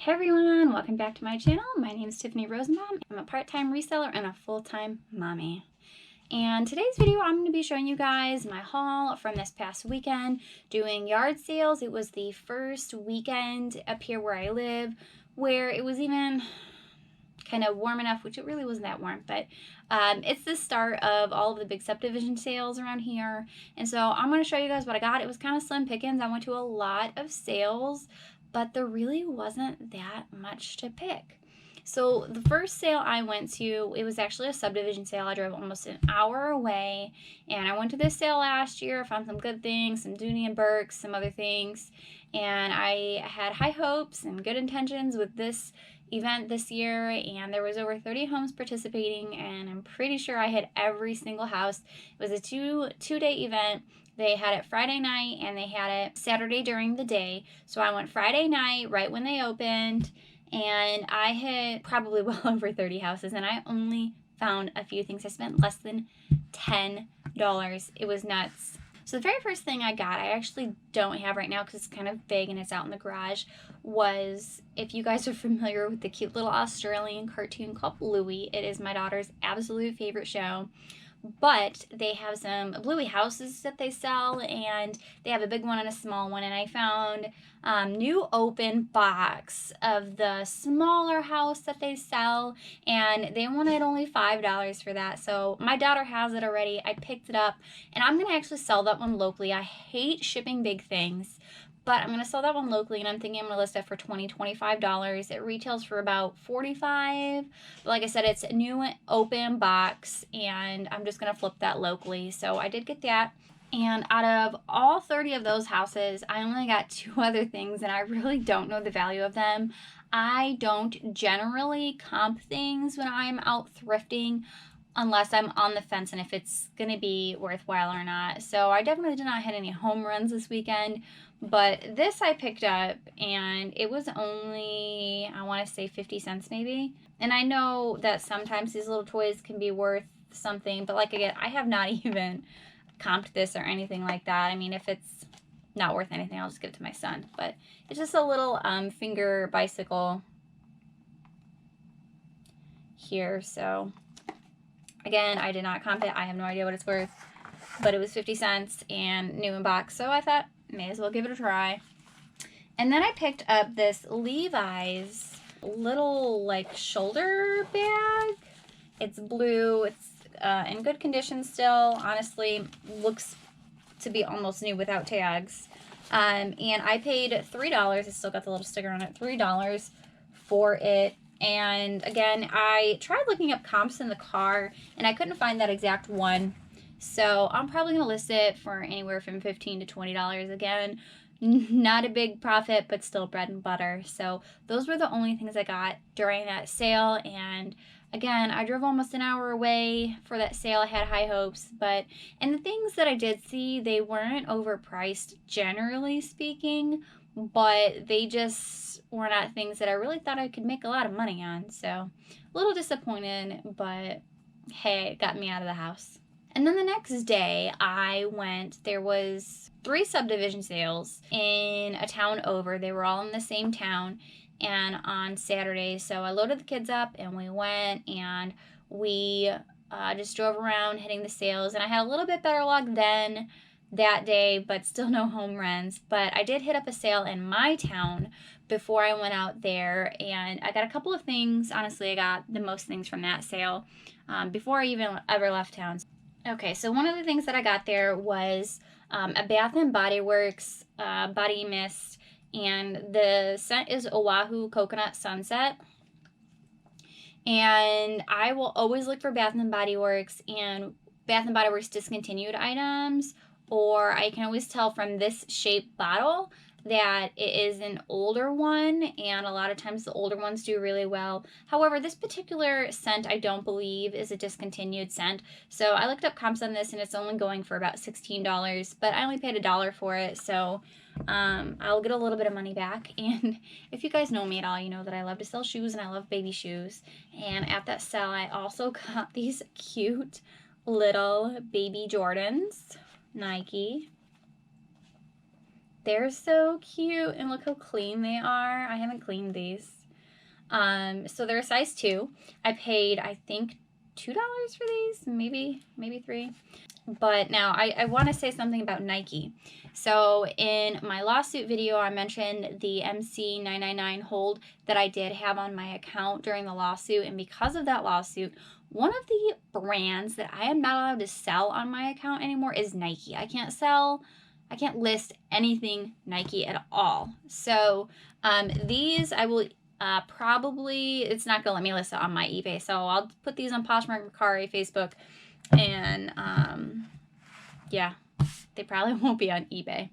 Hey everyone, welcome back to my channel. My name is Tiffany Rosenbaum. I'm a part-time reseller and a full-time mommy. And today's video, I'm going to be showing you guys my haul from this past weekend doing yard sales. It was the first weekend up here where I live where it was even kind of warm enough, which it really wasn't that warm, but it's the start of all of the big subdivision sales around here. And so I'm going to show you guys what I got. It was kind of slim pickings. I went to a lot of sales, but there really wasn't that much to pick. So the first sale I went to, it was actually a subdivision sale. I drove almost an hour away, and I went to this sale last year, found some good things, some Dooney and Burks, some other things, and I had high hopes and good intentions with this event this year, and there was over 30 homes participating, and I'm pretty sure I hit every single house. It was a two-day event. They had it Friday night and they had it Saturday during the day. So I went Friday night right when they opened, and I hit probably well over 30 houses, and I only found a few things. I spent less than $10. It was nuts. So the very first thing I got, I actually don't have right now because it's kind of big and it's out in the garage, was, if you guys are familiar with the cute little Australian cartoon called Bluey, it is my daughter's absolute favorite show. But they have some Bluey houses that they sell, and they have a big one and a small one, and I found new open box of the smaller house that they sell, and they wanted only $5 for that. So my daughter has it already. I picked it up, and I'm gonna actually sell that one locally. I hate shipping big things, but I'm going to sell that one locally, and I'm thinking I'm going to list it for $25. It retails for about $45. But like I said, it's a new open box, and I'm just going to flip that locally. So I did get that. And out of all 30 of those houses, I only got 2 other things, and I really don't know the value of them. I don't generally comp things when I'm out thrifting unless I'm on the fence and if it's going to be worthwhile or not. So I definitely did not hit any home runs this weekend, but this I picked up, and it was only, I want to say 50 cents maybe. And I know that sometimes these little toys can be worth something, but like again, I have not even comped this or anything like that. I mean, if it's not worth anything, I'll just give it to my son. But it's just a little finger bicycle here. So again, I did not comp it. I have no idea what it's worth, but it was 50 cents and new in box, so I thought may as well give it a try. And then I picked up this Levi's little like shoulder bag. It's blue. It's in good condition still. Honestly, looks to be almost new without tags. And I paid $3. It still got the little sticker on it. $3 for it. And again, I tried looking up comps in the car, and I couldn't find that exact one. So I'm probably going to list it for anywhere from $15 to $20. Again, not a big profit, but still bread and butter. So those were the only things I got during that sale. And again, I drove almost an hour away for that sale. I had high hopes, and the things that I did see, they weren't overpriced, generally speaking, but they just were not things that I really thought I could make a lot of money on. So a little disappointed, but hey, it got me out of the house. And then the next day I went, there was 3 subdivision sales in a town over. They were all in the same town, and on Saturday. So I loaded the kids up and we went, and we just drove around hitting the sales, and I had a little bit better luck than that day, but still no home runs. But I did hit up a sale in my town before I went out there, and I got a couple of things. Honestly, I got the most things from that sale before I even ever left town. Okay, so one of the things that I got there was a Bath & Body Works body mist, and the scent is Oahu Coconut Sunset. And I will always look for Bath & Body Works and Bath & Body Works discontinued items, or I can always tell from this shaped bottle that it is an older one, and a lot of times the older ones do really well. However, this particular scent I don't believe is a discontinued scent. So I looked up comps on this, and it's only going for about $16, but I only paid $1 for it, so I'll get a little bit of money back. And if you guys know me at all, you know that I love to sell shoes, and I love baby shoes. And at that sale, I also got these cute little baby Jordans, Nike. They're so cute, and look how clean they are. I haven't cleaned these. So they're a size 2. I paid, I think, $2 for these, maybe 3. But now I want to say something about Nike. So in my lawsuit video, I mentioned the MC999 hold that I did have on my account during the lawsuit. And because of that lawsuit, one of the brands that I am not allowed to sell on my account anymore is Nike. I can't list anything Nike at all. So these I will probably, it's not gonna let me list it on my eBay. So I'll put these on Poshmark, Mercari, Facebook, and yeah, they probably won't be on eBay.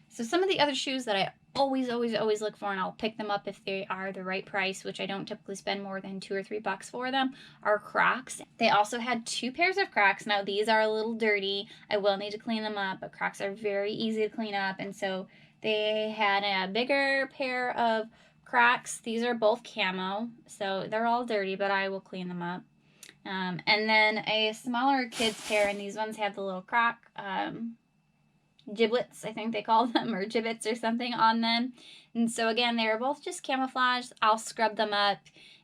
So some of the other shoes that I always look for, and I'll pick them up if they are the right price, which I don't typically spend more than $2 or $3 for them, are Crocs. They also had 2 pairs of Crocs. Now these are a little dirty. I will need to clean them up, but Crocs are very easy to clean up, and so they had a bigger pair of Crocs. These are both camo, so they're all dirty, but I will clean them up. And then a smaller kids pair, and these ones have the little Croc giblets, I think they call them, or gibbets or something on them. And so again, they were both just camouflage. I'll scrub them up,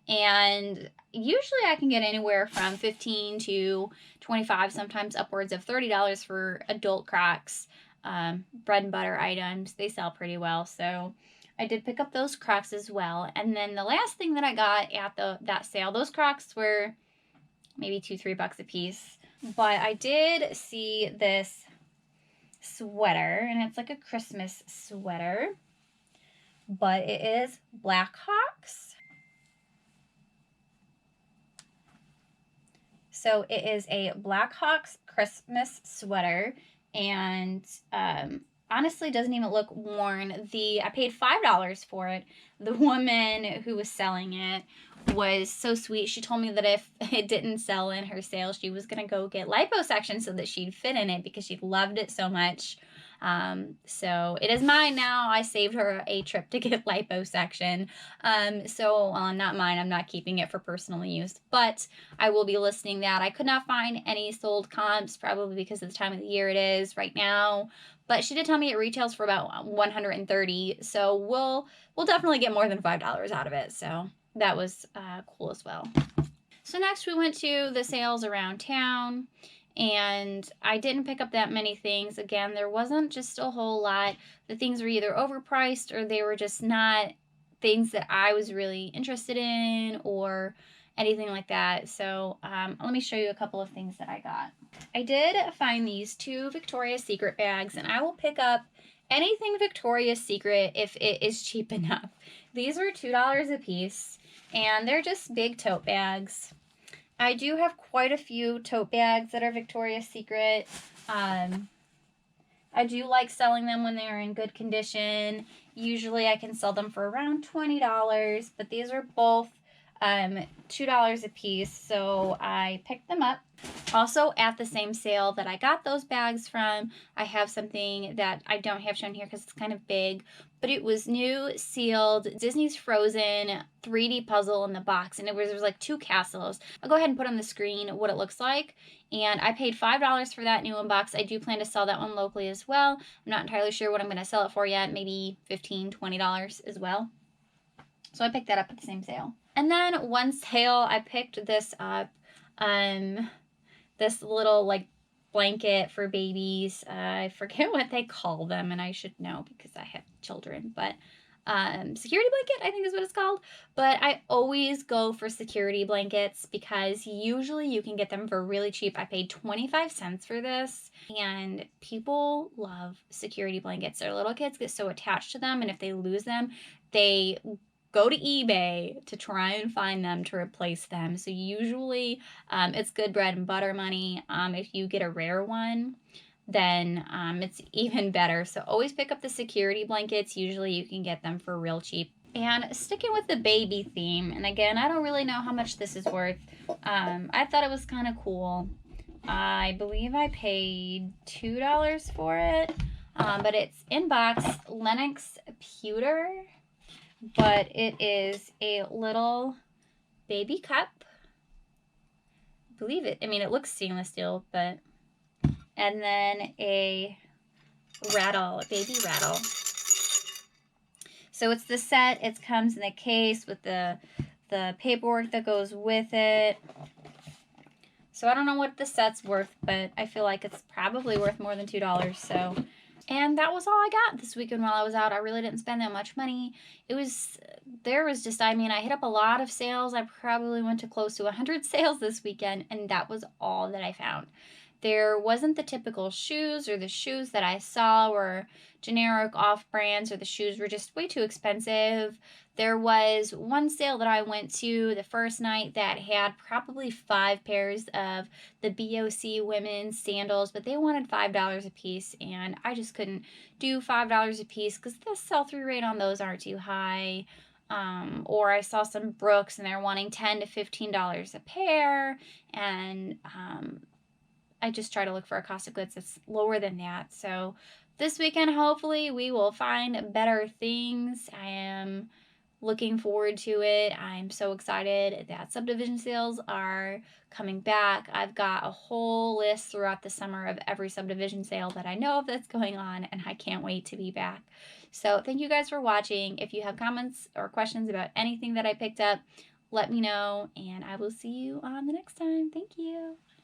and usually I can get anywhere from $15 to $25, sometimes upwards of $30 for adult Crocs, bread and butter items. They sell pretty well, so I did pick up those Crocs as well. And then the last thing that I got at that sale, those Crocs were maybe $2, $3 a piece. But I did see this sweater, and it's like a Christmas sweater, but it is Blackhawks. So it is a Blackhawks Christmas sweater, and honestly doesn't even look worn. I paid $5 for it. The woman who was selling it was so sweet. She told me that if it didn't sell in her sale, she was gonna go get liposuction so that she'd fit in it because she loved it so much. So it is mine now. I saved her a trip to get liposuction. Not mine. I'm not keeping it for personal use, but I will be listing that. I could not find any sold comps, probably because of the time of the year it is right now. But she did tell me it retails for about $130. So we'll definitely get more than $5 out of it. So that was cool as well. So next we went to the sales around town, and I didn't pick up that many things. Again, there wasn't just a whole lot. The things were either overpriced or they were just not things that I was really interested in or anything like that. So let me show you a couple of things that I got. I did find these 2 Victoria's Secret bags, and I will pick up anything Victoria's Secret if it is cheap enough. These were $2 a piece, and they're just big tote bags. I do have quite a few tote bags that are Victoria's Secret. I do like selling them when they're in good condition. Usually I can sell them for around $20, but these are both $2 a piece, so I picked them up. Also, at the same sale that I got those bags from, I have something that I don't have shown here because it's kind of big, but it was new, sealed, Disney's Frozen 3D puzzle in the box, and there was like 2 castles. I'll go ahead and put on the screen what it looks like, and I paid $5 for that new box. I do plan to sell that one locally as well. I'm not entirely sure what I'm going to sell it for yet, maybe $15, $20 as well. So I picked that up at the same sale. And then one sale, I picked this up, this little like blanket for babies. I forget what they call them, and I should know because I have children, but security blanket, I think is what it's called. But I always go for security blankets because usually you can get them for really cheap. I paid 25 cents for this, and people love security blankets. Their little kids get so attached to them, and if they lose them, they go to eBay to try and find them to replace them. So usually it's good bread and butter money. If you get a rare one, then it's even better. So always pick up the security blankets. Usually you can get them for real cheap. And sticking with the baby theme, and again, I don't really know how much this is worth. I thought it was kind of cool. I believe I paid $2 for it, but it's in box Lennox pewter. But it is a little baby cup. Believe it. I mean, it looks stainless steel, but... And then a rattle, baby rattle. So it's the set. It comes in a case with the paperwork that goes with it. So I don't know what the set's worth, but I feel like it's probably worth more than $2. So, and that was all I got this weekend while I was out. I really didn't spend that much money. There was just, I mean, I hit up a lot of sales. I probably went to close to 100 sales this weekend, and that was all that I found. There wasn't the typical shoes, or the shoes that I saw were generic off brands, or the shoes were just way too expensive. There was one sale that I went to the first night that had probably 5 pairs of the BOC women's sandals, but they wanted $5 a piece, and I just couldn't do $5 a piece because the sell-through rate on those aren't too high. Or I saw some Brooks and they're wanting $10 to $15 a pair, and I just try to look for a cost of goods that's lower than that. So this weekend, hopefully, we will find better things. I am looking forward to it. I'm so excited that subdivision sales are coming back. I've got a whole list throughout the summer of every subdivision sale that I know of that's going on, and I can't wait to be back. So thank you guys for watching. If you have comments or questions about anything that I picked up, let me know, and I will see you on the next time. Thank you.